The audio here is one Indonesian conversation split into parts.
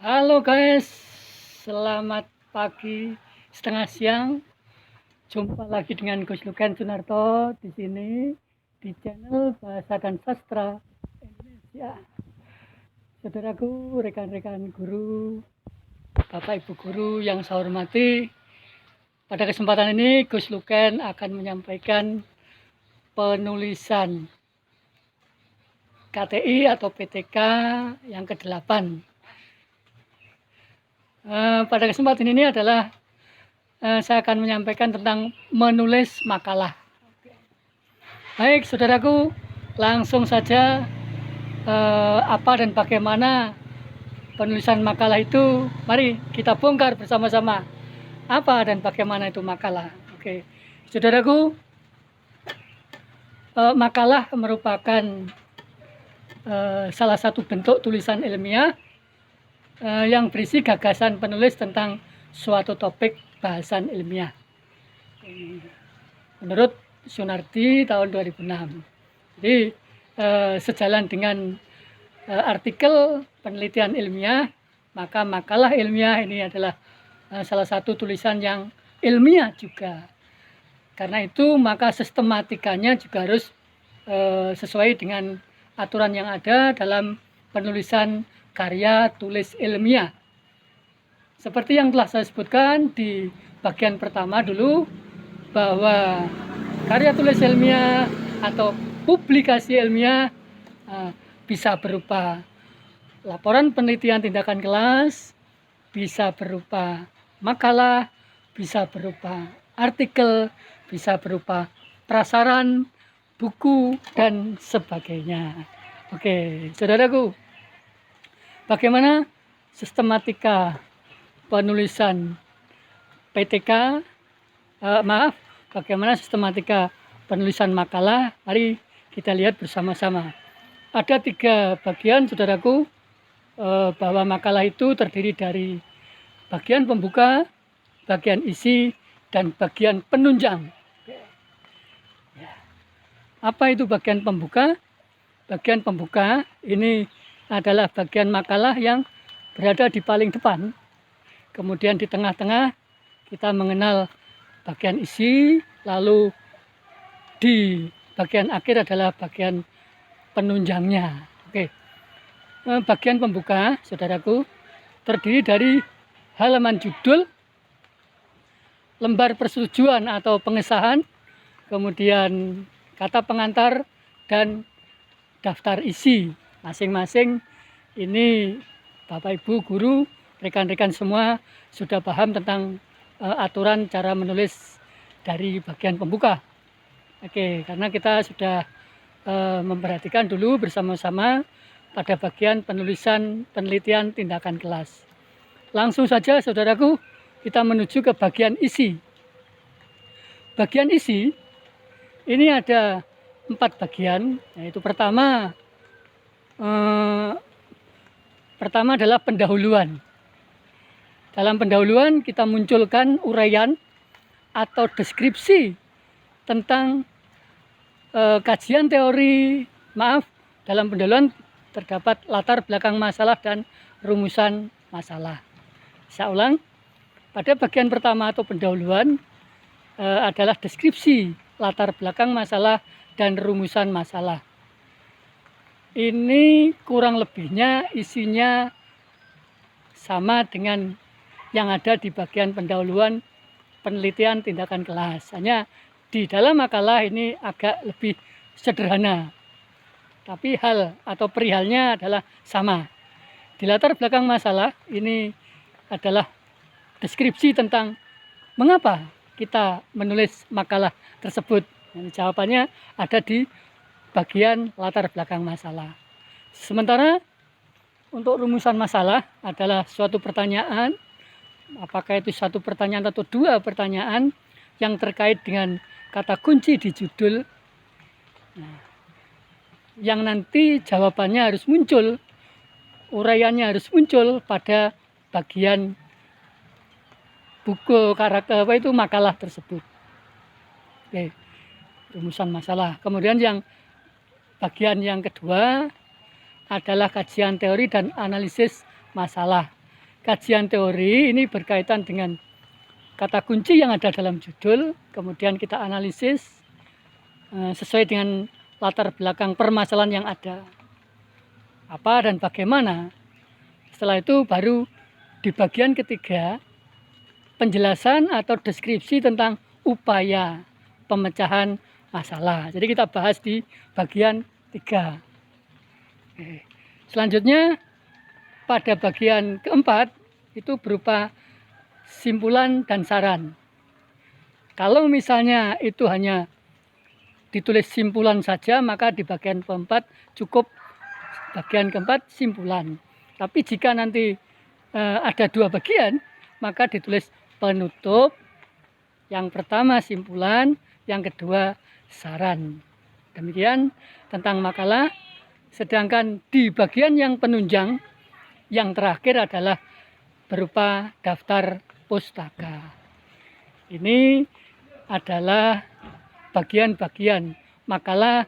Halo guys, selamat pagi setengah siang. Jumpa lagi dengan Gus Luken Sunarto di sini di channel Bahasa dan Sastra Indonesia. Saudaraku, rekan-rekan guru, Bapak Ibu guru yang saya hormati, pada kesempatan ini Gus Luken akan menyampaikan penulisan KTI atau PTK yang ke-8. Pada kesempatan ini adalah saya akan menyampaikan tentang menulis makalah. Baik, saudaraku, langsung saja apa dan bagaimana penulisan makalah itu. Mari kita bongkar bersama-sama apa dan bagaimana itu makalah. Oke, saudaraku, makalah merupakan salah satu bentuk tulisan ilmiah yang berisi gagasan penulis tentang suatu topik bahasan ilmiah. Menurut Sunardi tahun 2006. Jadi sejalan dengan artikel penelitian ilmiah, maka makalah ilmiah ini adalah salah satu tulisan yang ilmiah juga. Karena itu maka sistematikanya juga harus sesuai dengan aturan yang ada dalam penulisan karya tulis ilmiah. Seperti yang telah saya sebutkan di bagian pertama dulu, bahwa karya tulis ilmiah atau publikasi ilmiah bisa berupa laporan penelitian tindakan kelas, bisa berupa makalah, bisa berupa artikel, bisa berupa prasaran, buku, dan sebagainya. Oke, saudaraku, bagaimana sistematika penulisan PTK? Bagaimana sistematika penulisan makalah? Mari kita lihat bersama-sama. Ada 3 bagian, saudaraku, bahwa makalah itu terdiri dari bagian pembuka, bagian isi, dan bagian penunjang. Apa itu bagian pembuka? Bagian pembuka ini adalah bagian makalah yang berada di paling depan. Kemudian di tengah-tengah kita mengenal bagian isi, lalu di bagian akhir adalah bagian penunjangnya. Oke. Bagian pembuka, saudaraku, terdiri dari halaman judul, lembar persetujuan atau pengesahan, kemudian kata pengantar, dan daftar isi. Masing-masing ini Bapak Ibu guru, rekan-rekan semua sudah paham tentang aturan cara menulis dari bagian pembuka. Oke, karena kita sudah memperhatikan dulu bersama-sama pada bagian penulisan penelitian tindakan kelas. Langsung saja saudaraku, kita menuju ke bagian isi. Bagian isi ini ada 4 bagian, yaitu pertama adalah pendahuluan. Dalam pendahuluan kita munculkan uraian atau deskripsi tentang kajian teori. Dalam pendahuluan terdapat latar belakang masalah dan rumusan masalah. Saya ulang, pada bagian pertama atau pendahuluan adalah deskripsi latar belakang masalah dan rumusan masalah. Ini kurang lebihnya isinya sama dengan yang ada di bagian pendahuluan penelitian tindakan kelas. Hanya di dalam makalah ini agak lebih sederhana, tapi hal atau perihalnya adalah sama. Di latar belakang masalah ini adalah deskripsi tentang mengapa kita menulis makalah tersebut. Jawabannya ada di bagian latar belakang masalah. Sementara untuk rumusan masalah adalah suatu pertanyaan, apakah itu satu pertanyaan atau 2 pertanyaan yang terkait dengan kata kunci di judul, yang nanti jawabannya harus muncul, uraiannya harus muncul pada bagian buku karakter makalah tersebut. Oke, rumusan masalah. Kemudian yang bagian yang kedua adalah kajian teori dan analisis masalah. kajian teori ini berkaitan dengan kata kunci yang ada dalam judul, kemudian kita analisis sesuai dengan latar belakang permasalahan yang ada. Apa dan bagaimana. Setelah itu baru di bagian ketiga, penjelasan atau deskripsi tentang upaya pemecahan masalah. Jadi kita bahas di bagian 3. Selanjutnya pada bagian keempat itu berupa simpulan dan saran. Kalau misalnya itu hanya ditulis simpulan saja, maka di bagian keempat cukup bagian keempat simpulan. Tapi jika nanti ada 2 bagian, maka ditulis penutup. Yang pertama simpulan, yang kedua saran. Demikian tentang makalah. Sedangkan di bagian yang penunjang, yang terakhir adalah berupa daftar pustaka. Ini adalah bagian-bagian makalah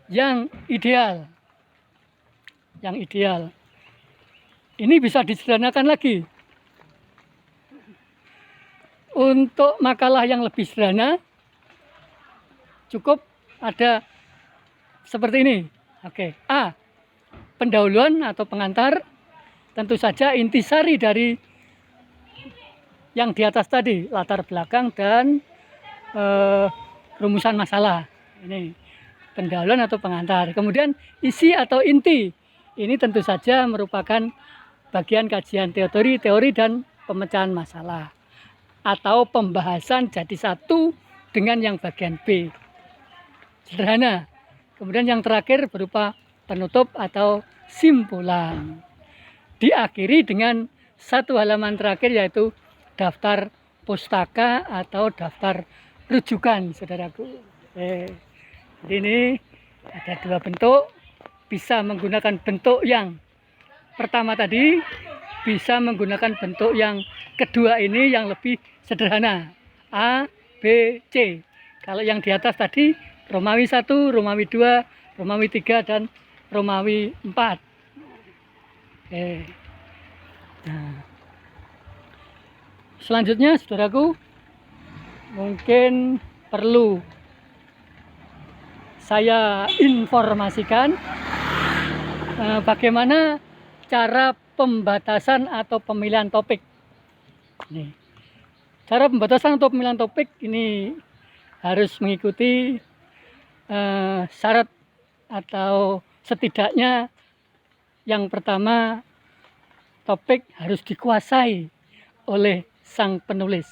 yang ideal. Yang ideal. Ini bisa disederhanakan lagi. Untuk makalah yang lebih sederhana, cukup ada seperti ini. Oke. A. Pendahuluan atau pengantar. Tentu saja intisari dari yang di atas tadi, latar belakang dan rumusan masalah. Ini pendahuluan atau pengantar. Kemudian isi atau inti. Ini tentu saja merupakan bagian kajian teori dan pemecahan masalah. Atau pembahasan jadi satu dengan yang bagian B. Sederhana. Kemudian yang terakhir berupa penutup atau simpulan. Diakhiri dengan 1 halaman terakhir yaitu daftar pustaka atau daftar rujukan, saudaraku. Jadi ini ada 2 bentuk. Bisa menggunakan bentuk yang pertama tadi, bisa menggunakan bentuk yang kedua ini yang lebih sederhana. A, B, C. Kalau yang di atas tadi Romawi 1, Romawi 2, Romawi 3, dan Romawi 4. Nah. Selanjutnya, saudaraku, mungkin perlu saya informasikan bagaimana cara pembatasan atau pemilihan topik. Nih. Cara pembatasan atau pemilihan topik ini harus mengikuti syarat atau setidaknya yang pertama, topik harus dikuasai oleh sang penulis.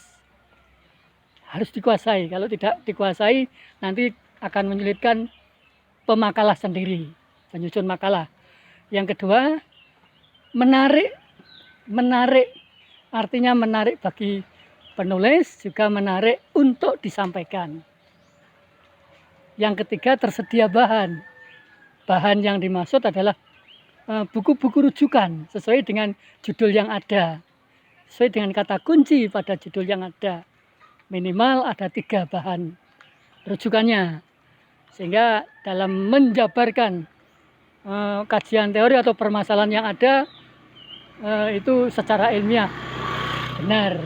Harus dikuasai. Kalau tidak dikuasai, nanti akan menyulitkan pemakalah sendiri, penyusun makalah. Yang kedua, menarik artinya menarik bagi penulis, juga menarik untuk disampaikan. Yang ketiga, tersedia bahan yang dimaksud adalah buku-buku rujukan sesuai dengan judul yang ada, sesuai dengan kata kunci pada judul yang ada. Minimal ada 3 bahan rujukannya, sehingga dalam menjabarkan kajian teori atau permasalahan yang ada itu secara ilmiah benar.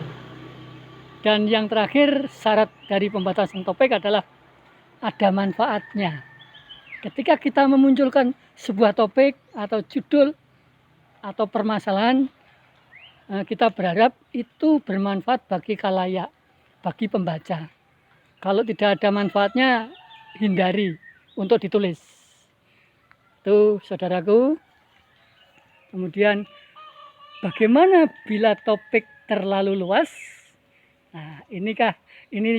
Dan yang terakhir, syarat dari pembatasan topik adalah ada manfaatnya. Ketika kita memunculkan sebuah topik atau judul atau permasalahan, kita berharap itu bermanfaat bagi khalayak, bagi pembaca. Kalau tidak ada manfaatnya, hindari untuk ditulis. Itu, saudaraku. Kemudian, bagaimana bila topik terlalu luas? Nah, ini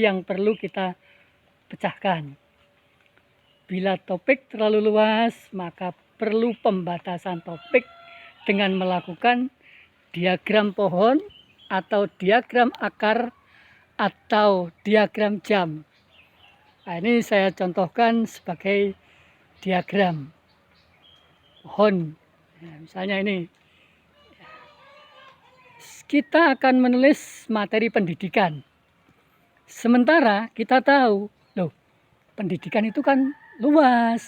yang perlu kita pecahkan. Bila topik terlalu luas, maka perlu pembatasan topik dengan melakukan diagram pohon atau diagram akar atau diagram jam. Nah, ini saya contohkan sebagai diagram pohon. Nah, misalnya ini. Kita akan menulis materi pendidikan. Sementara kita tahu, loh, pendidikan itu kan luas.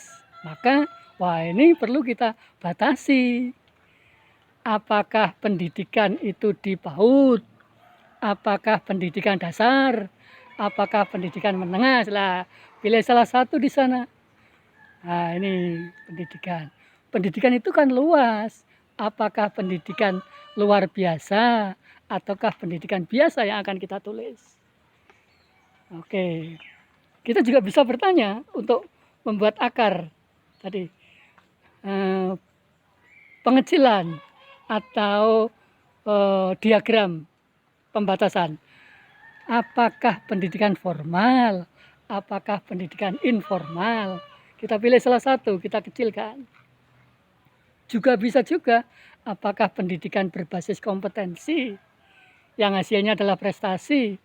Maka, wah, ini perlu kita batasi. Apakah pendidikan itu di PAUD? Apakah pendidikan dasar? Apakah pendidikan menengah? Lah, pilih salah satu di sana. Nah, ini pendidikan. Pendidikan itu kan luas. Apakah pendidikan luar biasa ataukah pendidikan biasa yang akan kita tulis? Oke. Kita juga bisa bertanya untuk membuat akar tadi. Pengecilan atau diagram pembatasan. Apakah pendidikan formal? Apakah pendidikan informal? Kita pilih salah satu, kita kecilkan. Juga bisa juga, apakah pendidikan berbasis kompetensi yang hasilnya adalah prestasi?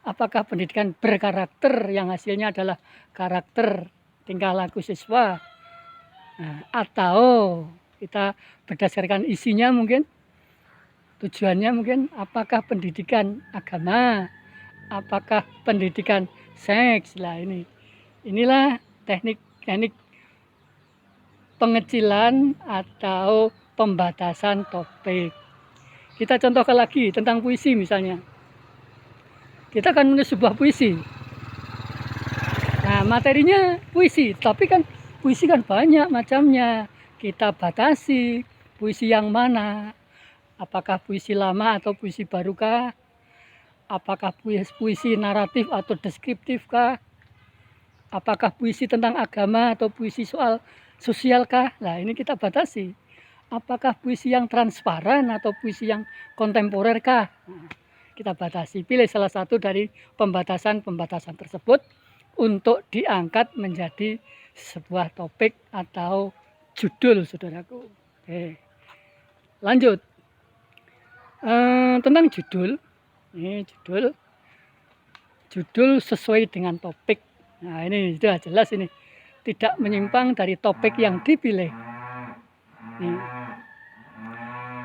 Apakah pendidikan berkarakter yang hasilnya adalah karakter tingkah laku siswa? Nah, atau kita berdasarkan isinya mungkin, tujuannya mungkin apakah pendidikan agama, apakah pendidikan seks. Lah inilah teknik pengecilan atau pembatasan topik. Kita contohkan lagi tentang puisi misalnya. Kita akan menulis sebuah puisi. Nah, materinya puisi, tapi kan puisi kan banyak macamnya. Kita batasi puisi yang mana. Apakah puisi lama atau puisi barukah? Apakah puisi naratif atau deskriptif kah? Apakah puisi tentang agama atau puisi soal sosial kah? Nah, ini kita batasi. Apakah puisi yang transparan atau puisi yang kontemporer kah? Nah, kita batasi. Pilih salah satu dari pembatasan-pembatasan tersebut untuk diangkat menjadi sebuah topik atau judul, saudaraku. Oke. Lanjut. Tentang judul. Ini judul sesuai dengan topik. Nah, ini sudah jelas ini. Tidak menyimpang dari topik yang dipilih. Nih.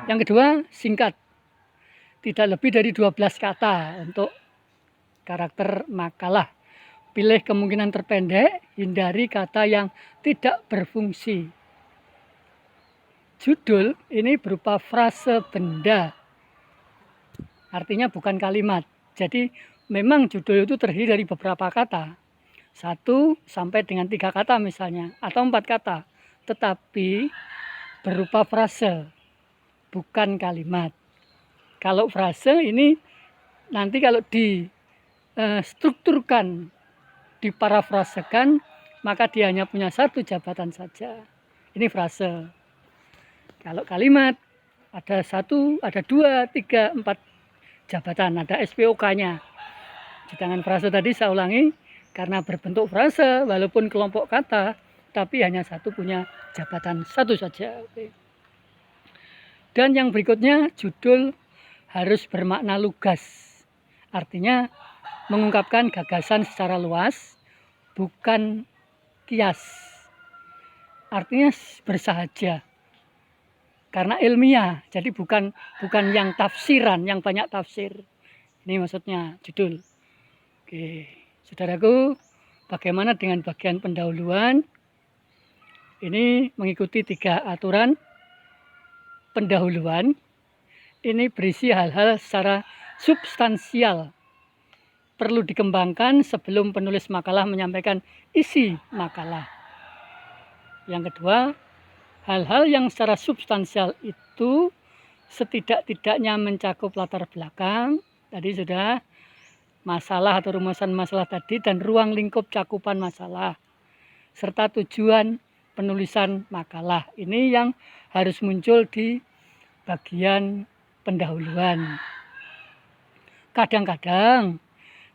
Yang kedua, singkat. Tidak lebih dari 12 kata untuk karakter makalah. Pilih kemungkinan terpendek, hindari kata yang tidak berfungsi. Judul ini berupa frase benda. Artinya bukan kalimat. Jadi memang judul itu terdiri dari beberapa kata. 1 sampai dengan 3 kata misalnya. Atau 4 kata. Tetapi berupa frase. Bukan kalimat. Kalau frase ini nanti kalau distrukturkan, diparafrasekan, maka dia hanya punya 1 jabatan saja. Ini frase. Kalau kalimat ada 1, ada 2, 3, 4 jabatan, ada SPOK-nya. Sedangkan frase tadi saya ulangi, karena berbentuk frase, walaupun kelompok kata, tapi hanya 1 punya jabatan 1 saja. Oke. Dan yang berikutnya, judul harus bermakna lugas. Artinya mengungkapkan gagasan secara luas, bukan kias. Artinya bersahaja. Karena ilmiah, jadi bukan yang tafsiran, yang banyak tafsir. Ini maksudnya judul. Oke, saudaraku, bagaimana dengan bagian pendahuluan? Ini mengikuti 3 aturan. Pendahuluan ini berisi hal-hal secara substansial, perlu dikembangkan sebelum penulis makalah menyampaikan isi makalah. Yang kedua, hal-hal yang secara substansial itu setidak-tidaknya mencakup latar belakang, tadi sudah, masalah atau rumusan masalah tadi, dan ruang lingkup cakupan masalah, serta tujuan penulisan makalah. Ini yang harus muncul di bagian pendahuluan. Kadang-kadang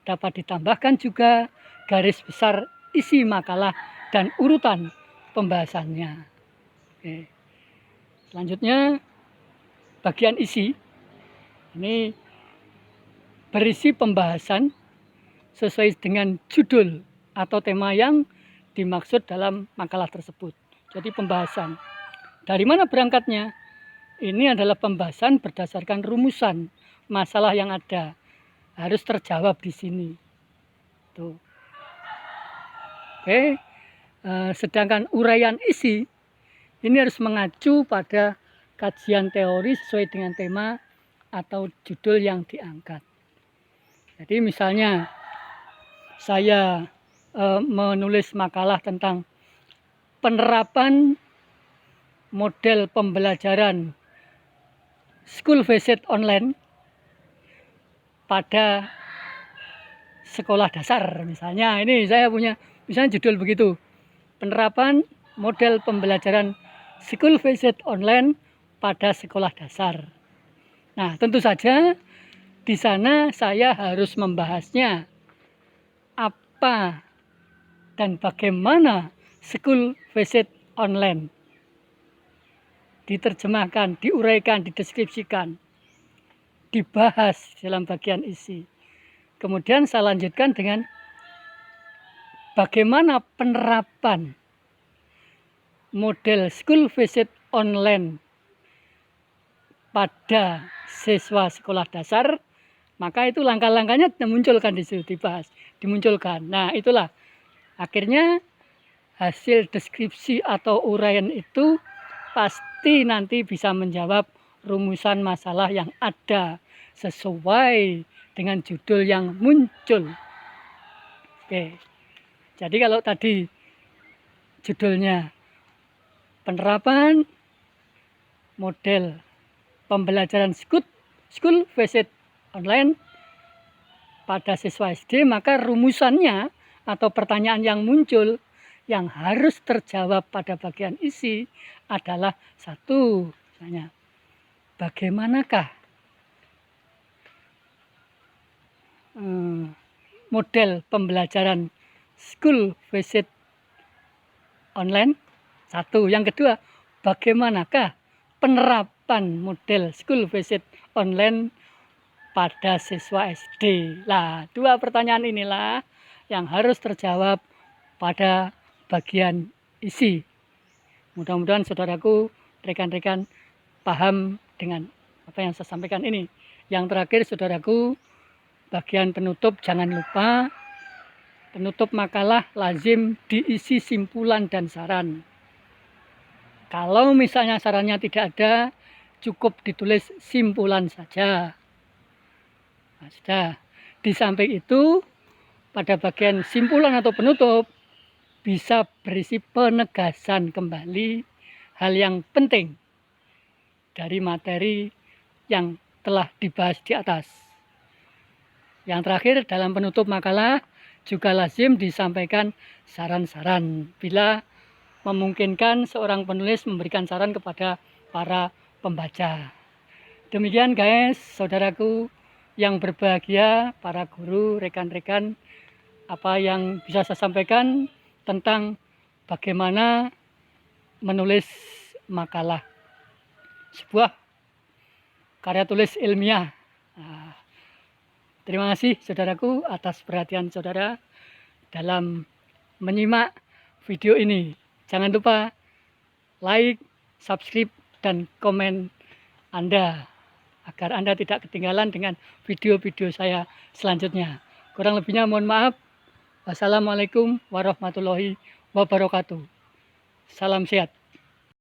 dapat ditambahkan juga garis besar isi makalah dan urutan pembahasannya. Oke. Selanjutnya bagian isi ini berisi pembahasan sesuai dengan judul atau tema yang dimaksud dalam makalah tersebut. Jadi pembahasan. Dari mana berangkatnya? Ini adalah pembahasan berdasarkan rumusan masalah yang ada. Harus terjawab di sini. Tuh. Oke. Sedangkan uraian isi ini harus mengacu pada kajian teori sesuai dengan tema atau judul yang diangkat. Jadi misalnya saya menulis makalah tentang penerapan model pembelajaran school visit online pada sekolah dasar misalnya. Ini saya punya misalnya judul begitu, penerapan model pembelajaran school visit online pada sekolah dasar. Nah, tentu saja di sana saya harus membahasnya apa dan bagaimana school visit online, diterjemahkan, diuraikan, dideskripsikan, dibahas dalam bagian isi. Kemudian saya lanjutkan dengan bagaimana penerapan model school visit online pada siswa sekolah dasar. Maka itu langkah-langkahnya dimunculkan di situ, dibahas, dimunculkan. Nah, itulah akhirnya hasil deskripsi atau uraian itu pasti nanti bisa menjawab rumusan masalah yang ada sesuai dengan judul yang muncul. Oke. Jadi kalau tadi judulnya penerapan model pembelajaran school visit online pada siswa SD, maka rumusannya atau pertanyaan yang muncul yang harus terjawab pada bagian isi adalah satu, misalnya bagaimanakah model pembelajaran school visit online, satu. Yang kedua, bagaimanakah penerapan model school visit online pada siswa SD. Nah, dua pertanyaan inilah yang harus terjawab pada bagian isi. Mudah-mudahan saudaraku, rekan-rekan paham dengan apa yang saya sampaikan ini. Yang terakhir saudaraku, bagian penutup jangan lupa penutup makalah lazim diisi simpulan dan saran. Kalau misalnya sarannya tidak ada, cukup ditulis simpulan saja. Nah, sudah. Di samping itu, pada bagian simpulan atau penutup bisa berisi penegasan kembali hal yang penting dari materi yang telah dibahas di atas. Yang terakhir, dalam penutup makalah juga lazim disampaikan saran-saran bila memungkinkan seorang penulis memberikan saran kepada para pembaca. Demikian guys, saudaraku yang berbahagia, para guru, rekan-rekan, apa yang bisa saya sampaikan tentang bagaimana menulis makalah, sebuah karya tulis ilmiah. Nah, terima kasih saudaraku atas perhatian saudara dalam menyimak video ini. Jangan lupa like, subscribe, dan komen Anda agar Anda tidak ketinggalan dengan video-video saya selanjutnya. Kurang lebihnya mohon maaf. Wassalamualaikum warahmatullahi wabarakatuh. Salam sehat.